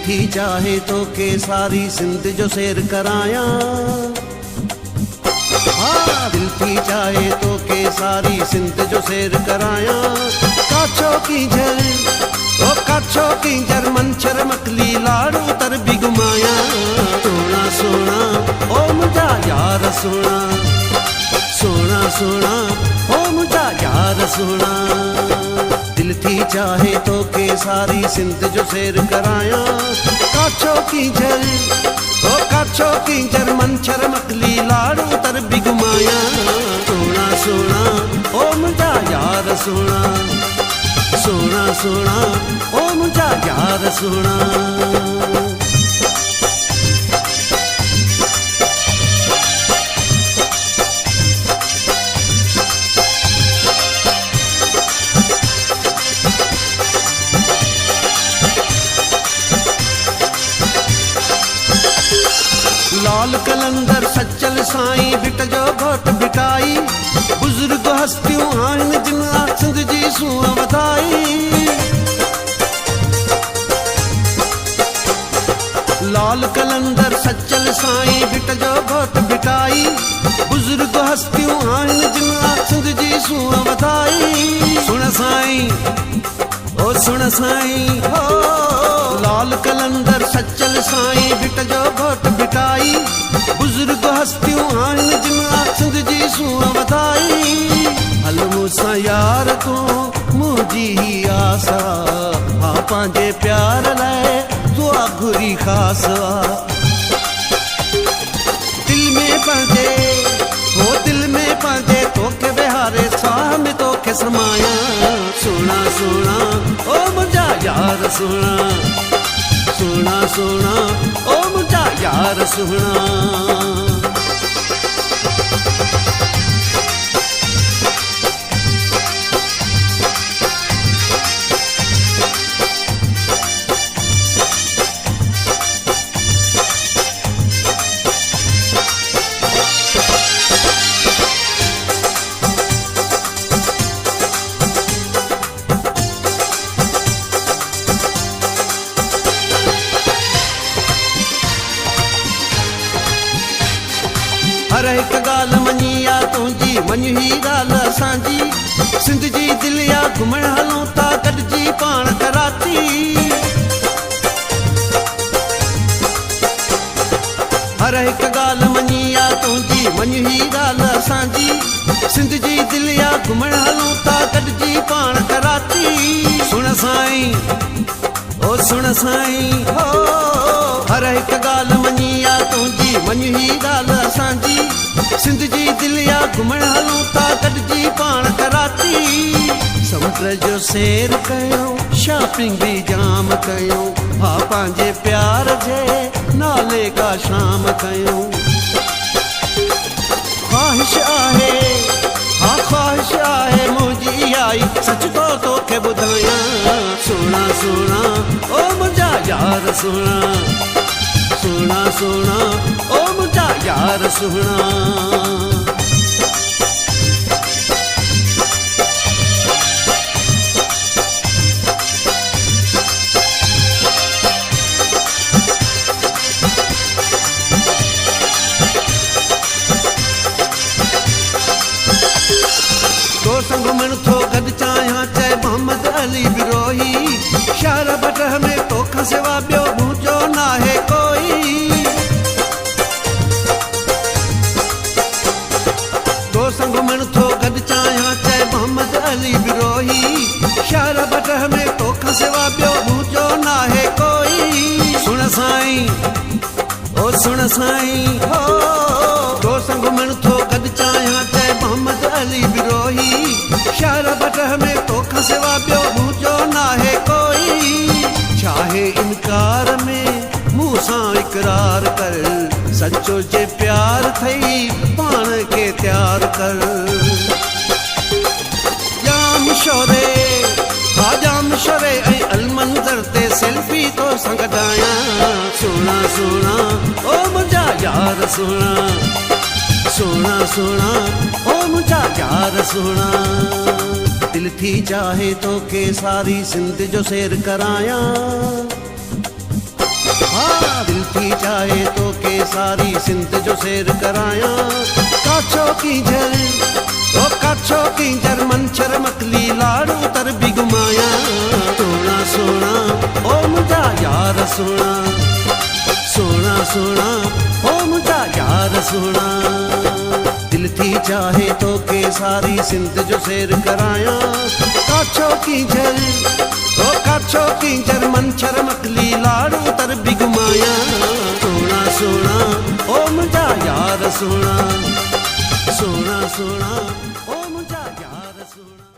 थी चाहे तो के सारी सिंध जो सैर कराया, हाँ दिल थी चाहे तो के सारी सिंध जो सैर कराया। काछो की जर ओ काछो की जर मंचर मकली लाड़ू तर भी घुमाया। सोना सोना ओ मुझा यार सोना, सोना सोना ओ मुझा यार सोना। दिल थी चाहे तो के सारी सिंध जो सैर कराया। काछो की जर ओ काछो की जर मंचर मकली लाड़ू तर भी घुमाया। सोना सोना ओ मुझा यार सोना, सोना सोना ओ मुझा यार सोना। लाल कलंदर सच्चल साईं बिट जो घोट बिटाई। बुजुर्ग हस्तियों आइन जिन सिंध जी सूअ वधाई। लाल कलंदर सच्चल साईं बिट जो घोट बिटाई। बुजुर्ग हस्तियों आइन जिन सिंध जी सूअ वधाई। सुन साईं ओ सुन साईं हो। लाल कलंदर सच्चल साईं बिट जो घोट बिटाई। बुजुर्ग हस्तियों आइन जिन सिंध जी सूअ वधाई। हल मूसा यार तू मुझी ही आसा, हा पांजे प्यार लाए दुआ घुरी खास। दिल में पंजे हो दिल में पंजे तोखे बिहारे साह में तोखे समाया। सोना सोना ओ मुझा यार सोना, सोना सोना ओ मुझा यार सोना। हर एक गाल मनिया तुझी मन ही गाल असांजी। सिंध जी दिलिया घुमण हलूं था गॾिजी पाण कराची। हर एक गाल मनिया तुझी मन ही गाल असांजी। सिंध जी दिलिया घुमण हलूं था गॾिजी पाण कराची। सुन साईं ओ सुन साईं हो। हर एक गाल मनिया तुझी मन ही गाल असांजी। सिंध जी दिलिया घुमण हलूं था गॾिजी पाण कराची। समुंड जो सैर कयूं शॉपिंग भी जाम कयूं। हा पंहिंजे प्यार जे नाले का शाम कयूं। ख्वाहिश आहे हा ख्वाहिश आहे मुंहिंजी आई सच तो तोखे ॿुधायां। सोना सोना ओ मुंहिंजा यार सोना, सोना सोना ओ मुझा यार सोना। तो संग घुमण थो गॾु चाहियां चए मोहम्मद अली बिरोही। शहर बटह में तोखां सिवा ॿियो मुंहिंजो नाहे कोई। तो संग घुमण थो गॾु चाहियां चए मोहम्मद अली बिरोही। शहर बटह में तोखां सिवा ॿियो मुंहिंजो नाहे कोई। सुन साईं ओ सुन साईं हो। तो संग घुमण थो गॾु चाहियां चए मोहम्मद अली बिरोही। शहर बटह में तोखां सिवा ॿियो मुंहिंजो नाहे कोई। चाहे इनकार में मुंह सां इकरार कर, सचो जे प्यार थई पाण के तैयार कर। जाम शोरे हा जाम शोरे ऐं अलमंज़र ते सेल्फी तो संग कढायां। सोना सोना ओ मुंहिंजा यार सोना, सोना सोना ओ मुंहिंजा यार सोना। दिल थी चाहे तो के सारी सिंध जो सैर करायां। हाँ दिल थी चाहे तो के सारी सिंध जो सैर करायां। काछो की झर ओ काछो की झर मंछर मकली लाड़ू तर भी घुमायां। सोना सोना ओ मुंहिंजा यार सोना, सोना सोना ओ मुंहिंजा यार सोना। दिल थी चाहे तो के सारी सिंध जो सैर करायां। काछो की झर ओ काछो की झर मंछर मकली लाड़ू तर भी घुमायां। सोना सोना ओ मुंहिंजा यार सोना, सोना सोना ओ मुंहिंजा यार सोना।